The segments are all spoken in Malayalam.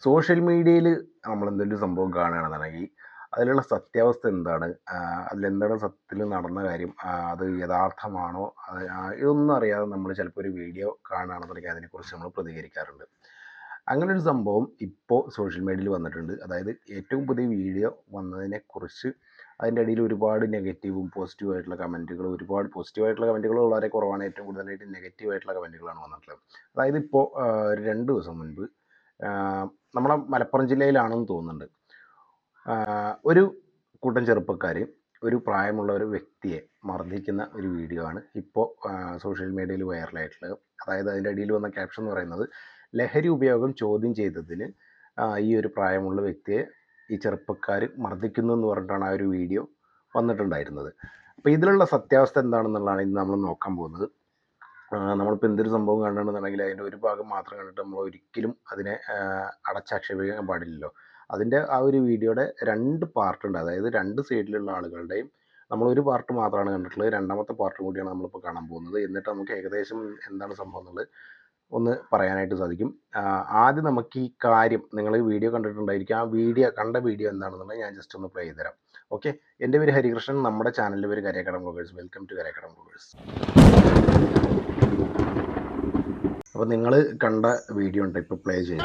സോഷ്യൽ മീഡിയയിൽ നമ്മളെന്തെങ്കിലും സംഭവം കാണുകയാണെന്നുണ്ടെങ്കിൽ അതിലുള്ള സത്യാവസ്ഥ എന്താണ്? അതിലെന്താണ് സത്യത്തിൽ നടന്ന കാര്യം? അത് യഥാർത്ഥമാണോ? ഇതൊന്നും അറിയാതെ നമ്മൾ ചിലപ്പോൾ ഒരു വീഡിയോ കാണുകയാണെന്നുണ്ടെങ്കിൽ അതിനെക്കുറിച്ച് നമ്മൾ പ്രതികരിക്കാറുണ്ട്. അങ്ങനൊരു സംഭവം ഇപ്പോൾ സോഷ്യൽ മീഡിയയിൽ വന്നിട്ടുണ്ട്. അതായത് ഏറ്റവും പുതിയ വീഡിയോ വന്നതിനെക്കുറിച്ച് അതിൻ്റെ അടിയിൽ ഒരുപാട് നെഗറ്റീവും പോസിറ്റീവും ആയിട്ടുള്ള കമൻറ്റുകൾ, ഒരുപാട് പോസിറ്റീവായിട്ടുള്ള കമൻറ്റുകൾ വളരെ കുറവാണ്. ഏറ്റവും കൂടുതലായിട്ട് നെഗറ്റീവായിട്ടുള്ള കമൻറ്റുകളാണ് വന്നിട്ടുള്ളത്. അതായത് ഇപ്പോൾ 2 ദിവസം മുൻപ് നമ്മളെ മലപ്പുറം ജില്ലയിലാണെന്ന് തോന്നുന്നുണ്ട്. ഒരു കൂട്ടം ചെറുപ്പക്കാർ ഒരു പ്രായമുള്ള ഒരു വ്യക്തിയെ മർദ്ദിക്കുന്ന ഒരു വീഡിയോ ആണ് ഇപ്പോൾ സോഷ്യൽ മീഡിയയിൽ വൈറലായിട്ടുള്ളത്. അതായത് അതിൻ്റെ അടിയിൽ വന്ന ക്യാപ്ഷൻ എന്ന് പറയുന്നത്, ലഹരി ഉപയോഗം ചോദ്യം ചെയ്തതിന് ഈ ഒരു പ്രായമുള്ള വ്യക്തിയെ ഈ ചെറുപ്പക്കാർ മർദ്ദിക്കുന്നു എന്ന് പറഞ്ഞിട്ടാണ് ആ ഒരു വീഡിയോ വന്നിട്ടുണ്ടായിരുന്നത്. അപ്പോൾ ഇതിലുള്ള സത്യാവസ്ഥ എന്താണെന്നുള്ളതാണ് ഇന്ന് നമ്മൾ നോക്കാൻ പോകുന്നത്. നമ്മളിപ്പോൾ എന്തൊരു സംഭവം കാണുകയാണെന്നുണ്ടെങ്കിൽ അതിൻ്റെ ഒരു ഭാഗം മാത്രം കണ്ടിട്ട് നമ്മൾ ഒരിക്കലും അതിനെ അടച്ചാക്ഷേപിക്കാൻ പാടില്ലല്ലോ. അതിൻ്റെ ആ ഒരു വീഡിയോയുടെ 2 പാർട്ടുണ്ട്. അതായത് 2 സൈഡിലുള്ള ആളുകളുടെയും നമ്മളൊരു പാർട്ട് മാത്രമാണ് കണ്ടിട്ടുള്ളത്. രണ്ടാമത്തെ പാർട്ടും കൂടിയാണ് നമ്മളിപ്പോൾ കാണാൻ പോകുന്നത്. എന്നിട്ട് നമുക്ക് ഏകദേശം എന്താണ് സംഭവം എന്നുള്ളത് ഒന്ന് പറയാനായിട്ട് സാധിക്കും. ആദ്യം നമുക്ക് ഈ കാര്യം, നിങ്ങൾ വീഡിയോ കണ്ടിട്ടുണ്ടായിരിക്കും, ആ കണ്ട വീഡിയോ എന്താണെന്നുള്ളത് ഞാൻ ജസ്റ്റ് ഒന്ന് പ്ലേ ചെയ്ത് തരാം. ഓക്കെ. എൻ്റെ പേര് ഹരികൃഷ്ണൻ, നമ്മുടെ ചാനലിൻ്റെ പേര് Karekkadam vloggers. Welcome to Karekkadam vloggers. അപ്പോൾ നിങ്ങൾ കണ്ട വീഡിയോ ഉണ്ട് ഇപ്പോൾ പ്ലേ ചെയ്യും.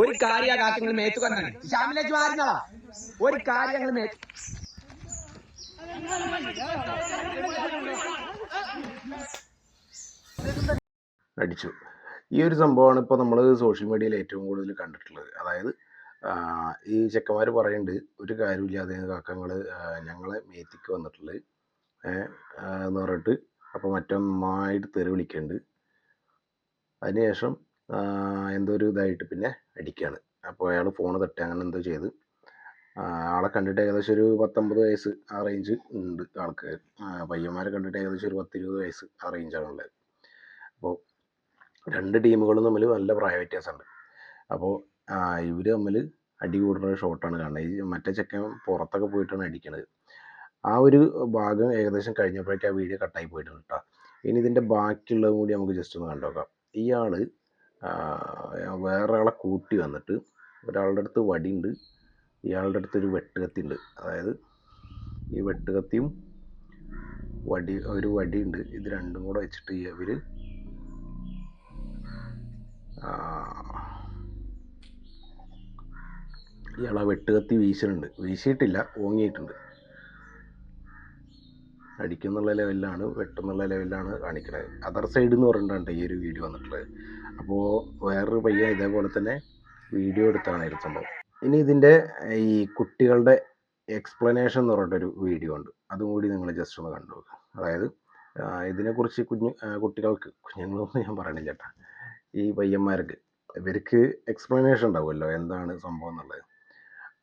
ഒരു കാര്യങ്ങൾ മേച്ചു കൊണ്ടാണ് ശ്യാമിലേക്ക് മാറുന്നതാ. ഒരു കാര്യങ്ങൾ അടിച്ചു. ഈ ഒരു സംഭവമാണ് ഇപ്പോൾ നമ്മൾ സോഷ്യൽ മീഡിയയിൽ ഏറ്റവും കൂടുതൽ കണ്ടിട്ടുള്ളത്. അതായത് ഈ ചെക്കന്മാർ പറയുന്നുണ്ട്, ഒരു കാര്യമില്ലാതെ കാക്കങ്ങൾ ഞങ്ങളെ മേത്തിക്ക് വന്നിട്ടുള്ളത് എന്ന് പറഞ്ഞിട്ട്. അപ്പോൾ മറ്റൊന്നായിട്ട് തെറി വിളിക്കുന്നുണ്ട്. അതിനുശേഷം എന്തോ ഒരു ഇതായിട്ട് പിന്നെ അടിക്കുകയാണ്. അപ്പോൾ അയാൾ ഫോൺ തട്ടി അങ്ങനെ എന്തോ ചെയ്ത് ആളെ കണ്ടിട്ട് ഏകദേശം ഒരു 19 വയസ്സ് ആ റേഞ്ച് ഉണ്ട് ആൾക്ക്. പയ്യന്മാരെ കണ്ടിട്ട് ഏകദേശം ഒരു 10-20 വയസ്സ് ആ റേഞ്ചാണുള്ളത്. അപ്പോൾ 2 ടീമുകളും തമ്മിൽ നല്ല പ്രായ വ്യത്യാസമുണ്ട്. അപ്പോൾ ഇവർ തമ്മിൽ അടി കൂടുന്ന ഷോട്ടാണ് കാണുന്നത്. ഈ മറ്റേ ചെക്കൻ പുറത്തൊക്കെ പോയിട്ടാണ് അടിക്കണത്. ആ ഒരു ഭാഗം ഏകദേശം കഴിഞ്ഞപ്പോഴേക്കും ആ വീഡിയോ കട്ടായി പോയിട്ടുണ്ട് കേട്ടോ. ഇനി ഇതിൻ്റെ ബാക്കിയുള്ളതും കൂടി നമുക്ക് ജസ്റ്റ് ഒന്ന് കണ്ടുനോക്കാം. ഇയാൾ വേറെ ആളെ കൂട്ടി വന്നിട്ട് ഒരാളുടെ അടുത്ത് വടിയുണ്ട്, ഇയാളുടെ അടുത്തൊരു വെട്ടുകത്തി ഉണ്ട്. അതായത് ഈ വെട്ടുകത്തിയും ഒരു വടിയുണ്ട്. ഇത് രണ്ടും കൂടെ വെച്ചിട്ട് ഇവർ ഇയാൾ ആ വെട്ടുകത്തി വീശിയിട്ടില്ല, ഓങ്ങിയിട്ടുണ്ട്. അടിക്കുന്നുള്ള ലെവലിലാണ്, വെട്ടുന്നുള്ള ലെവലിലാണ് കാണിക്കുന്നത്. അതർ സൈഡ് എന്ന് പറഞ്ഞിട്ടാണ് ഈ ഒരു വീഡിയോ വന്നിട്ടുള്ളത്. അപ്പോൾ വേറൊരു പയ്യൻ ഇതേപോലെ തന്നെ വീഡിയോ എടുത്താണ് ഈ സംഭവം. ഇനി ഇതിൻ്റെ ഈ കുട്ടികളുടെ എക്സ്പ്ലനേഷൻ എന്ന് പറഞ്ഞിട്ടൊരു വീഡിയോ ഉണ്ട്. അതും കൂടി നിങ്ങൾ ജസ്റ്റ് ഒന്ന് കണ്ടു നോക്കുക. അതായത് ഇതിനെക്കുറിച്ച് കുട്ടികൾക്ക്, കുഞ്ഞുങ്ങളൊന്നും ഞാൻ പറയണില്ല ചേട്ടാ, ഈ പയ്യന്മാർക്ക് ഇവർക്ക് എക്സ്പ്ലനേഷൻ ഉണ്ടാവുമല്ലോ എന്താണ് സംഭവം എന്നുള്ളത്.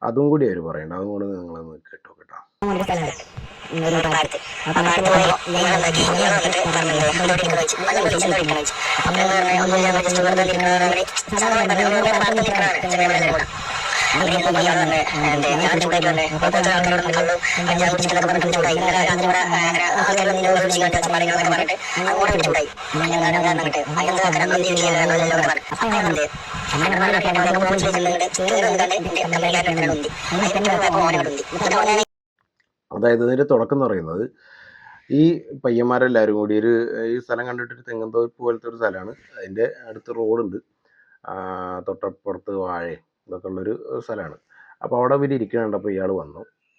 അതും കൂടി അവർ പറയണ്ട. അതും കൂടി നിങ്ങളൊന്ന് കേട്ടോ കേട്ടോ. അതായത് ഇതിൻ്റെ തുടക്കം എന്ന് പറയുന്നത്, ഈ പയ്യന്മാരെല്ലാവരും കൂടി ഈ സ്ഥലം കണ്ടിട്ടൊരു തെങ്ങുംതോപ്പ് പോലത്തെ ഒരു സ്ഥലമാണ്. അതിൻ്റെ അടുത്ത് റോഡുണ്ട്, തൊട്ടപ്പുറത്ത് വാഴയും ഇതൊക്കെ ഉള്ളൊരു സ്ഥലമാണ്. അപ്പോൾ അവിടെ ഇവർ ഇരിക്കണുണ്ടപ്പോൾ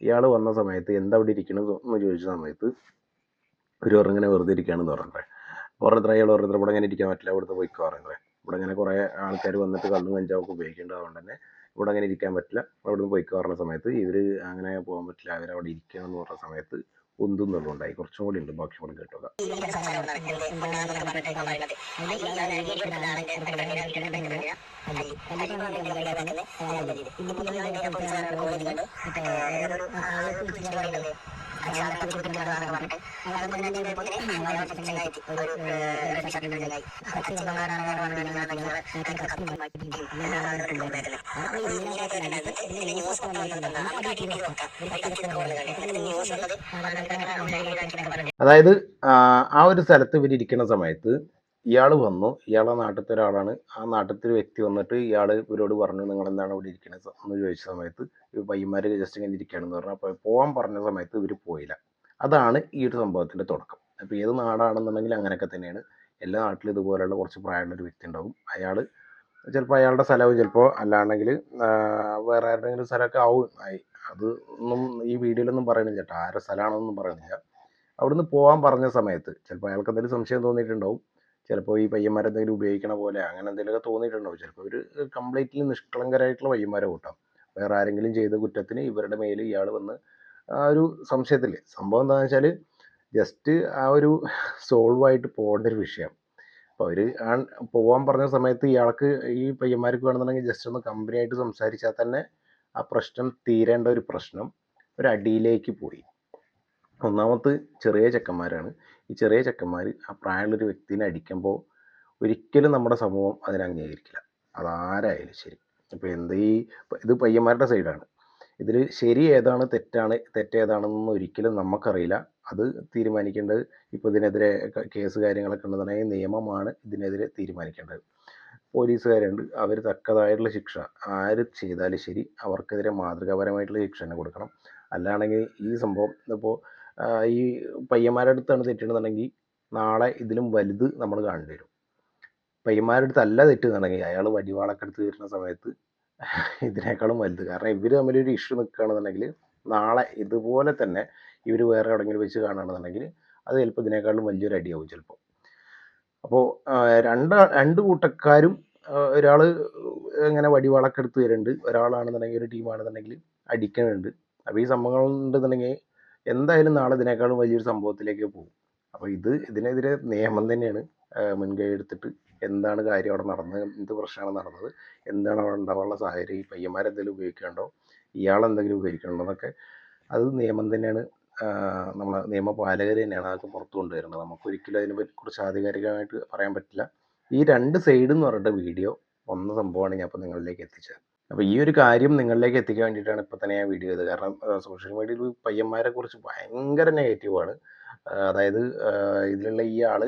ഇയാൾ വന്ന സമയത്ത് എന്താ അവിടെ ഇരിക്കണമെന്ന് എന്ന് ചോദിച്ച സമയത്ത് ഒരു ഇങ്ങനെ വെറുതെ ഇരിക്കുകയാണെന്ന് പറഞ്ഞേ. അയാൾ ഓരോരുത്തർ ഇവിടെ ഇങ്ങനെ ഇരിക്കാൻ പറ്റില്ല, ഇവിടുത്തെ പോയിക്കോ പറയുന്നത്. ഇവിടെ ഇങ്ങനെ കുറേ ആൾക്കാർ വന്നിട്ട് കള്ളും കഞ്ചാവൊക്കെ ഉപയോഗിക്കേണ്ടത്, അതുകൊണ്ട് തന്നെ ഇവിടെ അങ്ങനെ ഇരിക്കാൻ പറ്റില്ല, അവിടെ നിന്ന് പോയിക്കോ പറഞ്ഞ സമയത്ത് ഇവർ അങ്ങനെ പോകാൻ പറ്റില്ല, അവരവിടെ ഇരിക്കണം എന്ന് പറഞ്ഞ സമയത്ത് ഉന്തുന്നുള്ളുണ്ടായി. കുറച്ചും കൂടി ഉണ്ട്, ബാക്കി കൂടി കേട്ടോക്കാം. അതായത് ആ ഒരു സ്ഥലത്ത് ഇവരിയ്ക്കുന്ന സമയത്ത് ഇയാൾ വന്നു. ഇയാളെ നാട്ടിലത്തെ ഒരാളാണ്. ആ നാട്ടിലത്തെ വ്യക്തി വന്നിട്ട് ഇവരോട് പറഞ്ഞു, നിങ്ങളെന്താണ് ഇവിടെ ഇരിക്കുന്നത് എന്ന് ചോദിച്ച സമയത്ത് ഈ പയ്യന്മാർ ജസ്റ്റ് ഇങ്ങനെ ഇരിക്കുകയാണെന്ന് പറഞ്ഞു. അപ്പോൾ പോകാൻ പറഞ്ഞ സമയത്ത് ഇവർ പോയില്ല. അതാണ് ഈ ഒരു സംഭവത്തിൻ്റെ തുടക്കം. അപ്പോൾ ഏത് നാടാണെന്നുണ്ടെങ്കിൽ അങ്ങനെയൊക്കെ തന്നെയാണ്. എല്ലാ നാട്ടിലും ഇതുപോലെയുള്ള കുറച്ച് പ്രായമുള്ളൊരു വ്യക്തി ഉണ്ടാവും. അയാൾ ചിലപ്പോൾ അയാളുടെ സ്ഥലവും ചിലപ്പോൾ അല്ലാണ്ടെങ്കിൽ വേറെ ആരുടെയെങ്കിലും സ്ഥലമൊക്കെ ആവും. അത് ഒന്നും ഈ വീഡിയോയിലൊന്നും പറയണില്ല കേട്ടോ, ആരുടെ സ്ഥലമാണെന്നൊന്നും പറയണില്ല. അവിടുന്ന് പോകാൻ പറഞ്ഞ സമയത്ത് ചിലപ്പോൾ അയാൾക്ക് എന്തെങ്കിലും സംശയം തോന്നിയിട്ടുണ്ടാവും. ചിലപ്പോൾ ഈ പയ്യന്മാരെന്തെങ്കിലും ഉപയോഗിക്കണ പോലെ അങ്ങനെ എന്തെങ്കിലുമൊക്കെ തോന്നിയിട്ടുണ്ടാവും. ചിലപ്പോൾ ഒരു കംപ്ലീറ്റ്ലി നിഷ്കളങ്കരായിട്ടുള്ള പയ്യന്മാരെ കൂട്ടാം. വേറെ ആരെങ്കിലും ചെയ്ത കുറ്റത്തിന് ഇവരുടെ മേൽ ഇയാൾ വന്ന് ആ ഒരു സംശയത്തിൽ, സംഭവം എന്താണെന്ന് വെച്ചാൽ ജസ്റ്റ് ആ ഒരു സോൾവ് ആയിട്ട് പോകേണ്ട ഒരു വിഷയം. അപ്പോൾ അവർ പോകാൻ പറഞ്ഞ സമയത്ത് ഇയാൾക്ക് ഈ പയ്യന്മാർക്ക് വേണമെന്നുണ്ടെങ്കിൽ ജസ്റ്റ് ഒന്ന് കമ്പനി ആയിട്ട് സംസാരിച്ചാൽ തന്നെ ആ പ്രശ്നം തീരേണ്ട ഒരു പ്രശ്നം ഒരു അടിയിലേക്ക് പോയി. ഒന്നാമത് ചെറിയ ചെക്കന്മാരാണ്. ഈ ചെറിയ ചെക്കന്മാർ ആ പ്രായമുള്ളൊരു വ്യക്തിനെ അടിക്കുമ്പോൾ ഒരിക്കലും നമ്മുടെ സമൂഹം അതിനെ അംഗീകരിക്കില്ല, അതാരായാലും ശരി. ഇപ്പോൾ ഇത് പയ്യന്മാരുടെ സൈഡാണ്. ഇതിൽ ശരി ഏതാണ് തെറ്റേതാണെന്നൊന്നും ഒരിക്കലും നമുക്കറിയില്ല. അത് തീരുമാനിക്കേണ്ടത് ഇപ്പോൾ ഇതിനെതിരെ കേസ് കാര്യങ്ങളൊക്കെ ഉണ്ടെന്നുണ്ടെങ്കിൽ നിയമമാണ് ഇതിനെതിരെ തീരുമാനിക്കേണ്ടത്. പോലീസുകാരുണ്ട്, അവർ തക്കതായിട്ടുള്ള ശിക്ഷ ആര് ചെയ്താലും ശരി അവർക്കെതിരെ മാതൃകാപരമായിട്ടുള്ള ശിക്ഷ തന്നെ കൊടുക്കണം. അല്ലാണെങ്കിൽ ഈ സംഭവം ഇപ്പോൾ ഈ പയ്യന്മാരുടെ അടുത്താണ് തെറ്റുണ്ടെന്നുണ്ടെങ്കിൽ നാളെ ഇതിലും വലുത് നമ്മൾ കാണേണ്ടി വരും. പയ്യന്മാരുടെ അടുത്തല്ല തെറ്റുന്നുണ്ടെങ്കിൽ അയാൾ വടിവാളൊക്കെ എടുത്ത് വരുന്ന സമയത്ത് ഇതിനേക്കാളും വലുത്. കാരണം ഇവർ തമ്മിലൊരു ഇഷ്യൂ നിൽക്കുകയാണെന്നുണ്ടെങ്കിൽ നാളെ ഇതുപോലെ തന്നെ ഇവർ വേറെ എവിടെയെങ്കിലും വെച്ച് കാണുകയാണെന്നുണ്ടെങ്കിൽ അത് ചിലപ്പോൾ ഇതിനേക്കാളും വലിയൊരു അടിയാവും ചിലപ്പോൾ. അപ്പോൾ രണ്ട് കൂട്ടക്കാരും ഒരാൾ ഇങ്ങനെ വടിവാളൊക്കെ എടുത്ത് വരുന്നുണ്ട്, ഒരാളാണെന്നുണ്ടെങ്കിൽ ഒരു ടീമാണെന്നുണ്ടെങ്കിൽ അടിക്കുന്നുണ്ട്. അപ്പോൾ ഈ സംഭവങ്ങൾ ഉണ്ടെന്നുണ്ടെങ്കിൽ എന്തായാലും നാളെ ഇതിനേക്കാളും വലിയൊരു സംഭവത്തിലേക്ക് പോകും. അപ്പോൾ ഇതിനെതിരെ നിയമം തന്നെയാണ് മുൻകൈ എടുത്തിട്ട് എന്താണ് കാര്യം അവിടെ നടന്നത്, എന്ത് പ്രശ്നമാണ് നടന്നത്, എന്താണ് അവിടെ ഉണ്ടാവാനുള്ള സാഹചര്യം, ഈ പയ്യന്മാരെന്തെങ്കിലും ഉപയോഗിക്കണ്ടോ, ഇയാളെന്തെങ്കിലും ഉപയോഗിക്കണ്ടോ എന്നൊക്കെ അത് നിയമം തന്നെയാണ്. നമ്മളെ നിയമപാലകർ തന്നെയാണ് അതൊക്കെ പുറത്തു കൊണ്ടുവരുന്നത്. നമുക്കൊരിക്കലും അതിനെക്കുറിച്ച് ആധികാരികമായിട്ട് പറയാൻ പറ്റില്ല. ഈ രണ്ട് സൈഡ് എന്ന് പറഞ്ഞിട്ട് വീഡിയോ വന്ന സംഭവമാണ് ഞാൻ ഇപ്പോൾ നിങ്ങളിലേക്ക് എത്തിച്ചത്. അപ്പോൾ ഈ ഒരു കാര്യം നിങ്ങളിലേക്ക് എത്തിക്കാൻ വേണ്ടിയിട്ടാണ് ഇപ്പോൾ തന്നെ ഞാൻ വീഡിയോ ചെയ്തത്. കാരണം സോഷ്യൽ മീഡിയയിൽ പയ്യന്മാരെ കുറിച്ച് ഭയങ്കര നെഗറ്റീവാണ്. അതായത് ഇതിലുള്ള ഈ ആൾ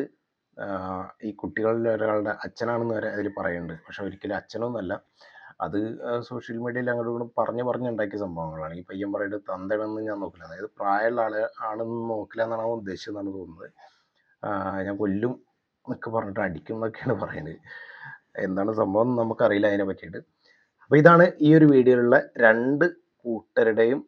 ഈ കുട്ടികളിൽ ഒരാളുടെ അച്ഛനാണെന്ന് വരെ അതിൽ പറയുന്നുണ്ട്. പക്ഷെ ഒരിക്കലും അച്ഛനൊന്നുമല്ല. അത് സോഷ്യൽ മീഡിയയിൽ അങ്ങോട്ടും പറഞ്ഞുണ്ടാക്കിയ സംഭവങ്ങളാണ്. ഈ പയ്യൻ പറയുന്നത് തന്തയാണെന്ന് ഞാൻ നോക്കില്ല, അതായത് പ്രായമുള്ള ആണെന്ന് നോക്കില്ല എന്നാണ് അവൻ ഉദ്ദേശിച്ചതെന്നാണ് തോന്നുന്നത്. ഞാൻ കൊല്ലും എന്നൊക്കെ പറഞ്ഞിട്ട് അടിക്കും എന്നൊക്കെയാണ് പറയുന്നത്. എന്താണ് സംഭവം എന്ന് നമുക്കറിയില്ല അതിനെ പറ്റിയിട്ട്. അപ്പോൾ ഇതാണ് ഈ ഒരു വീഡിയോയിലുള്ള രണ്ട് കൂട്ടരുടെയും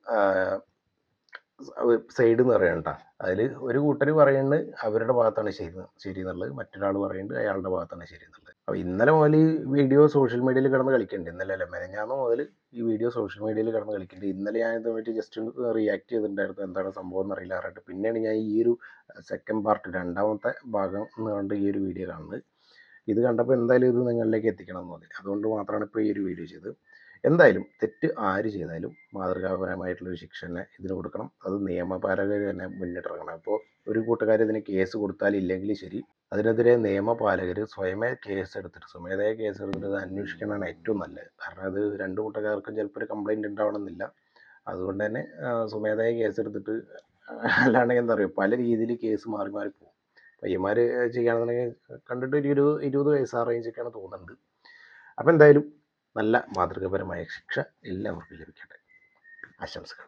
സൈഡ് എന്ന് പറയണ്ട. അതിൽ ഒരു കൂട്ടർ പറയുന്നത് അവരുടെ ഭാഗത്താണ് ശരി എന്നുള്ളത്, മറ്റൊരാൾ പറയുന്നത് അയാളുടെ ഭാഗത്താണ് ശരി എന്നുള്ളത്. അപ്പോൾ ഇന്നലെ മുതൽ ഈ വീഡിയോ സോഷ്യൽ മീഡിയയിൽ കിടന്ന് കളിക്കുന്നുണ്ട്. ഇന്നലെ അല്ല, മെനഞ്ഞാന്ന് മുതൽ ഈ വീഡിയോ സോഷ്യൽ മീഡിയയിൽ കിടന്ന് കളിക്കുന്നുണ്ട്. ഇന്നലെ ഞാൻ ഇതുമായിട്ട് ജസ്റ്റ് റിയാക്ട് ചെയ്തിട്ടുണ്ടായിരുന്നു, എന്താണ് സംഭവം എന്നറിയില്ല പറഞ്ഞിട്ട്. പിന്നെയാണ് ഞാൻ ഈ ഒരു സെക്കൻഡ് പാർട്ട്, രണ്ടാമത്തെ ഭാഗം എന്ന് കണ്ട് ഈ ഒരു വീഡിയോ കാണുന്നത്. ഇത് കണ്ടപ്പോൾ എന്തായാലും ഇത് നിങ്ങളിലേക്ക് എത്തിക്കണം എന്ന് തോന്നി. അതുകൊണ്ട് മാത്രമാണ് ഇപ്പോൾ ഈ ഒരു വീഡിയോ ചെയ്തത്. എന്തായാലും തെറ്റ് ആര് ചെയ്താലും മാതൃകാപരമായിട്ടുള്ളൊരു ശിക്ഷ തന്നെ ഇതിന് കൊടുക്കണം. അത് നിയമപാലകർ തന്നെ മുന്നിട്ടിറങ്ങണം. ഇപ്പോൾ ഒരു കൂട്ടുകാർ ഇതിന് കേസ് കൊടുത്താലില്ലെങ്കിൽ ശരി, അതിനെതിരെ നിയമപാലകർ സ്വയമേധയാ കേസ് എടുത്തിട്ട് അത് അന്വേഷിക്കണതാണ് ഏറ്റവും നല്ലത്. കാരണം അത് രണ്ട് കൂട്ടുകാർക്കും ചിലപ്പോൾ ഒരു കംപ്ലയിൻറ്റ് ഉണ്ടാവണമെന്നില്ല. അതുകൊണ്ട് തന്നെ സ്വമേധയാ കേസ് എടുത്തിട്ട്, അല്ലാണ്ടെങ്കിൽ എന്താ പറയുക, പല രീതിയിൽ കേസ് മാറി പോകും. പയ്യന്മാർ ചെയ്യുകയാണെന്നുണ്ടെങ്കിൽ കണ്ടിട്ട് ഒരു 20 വയസ്സ് ആ റേഞ്ചൊക്കെയാണ് തോന്നുന്നുണ്ട്. അപ്പോൾ എന്തായാലും നല്ല മാതൃകാപരമായ ശിക്ഷ എല്ലാവർക്കും ലഭിക്കട്ടെ. ആശംസകൾ.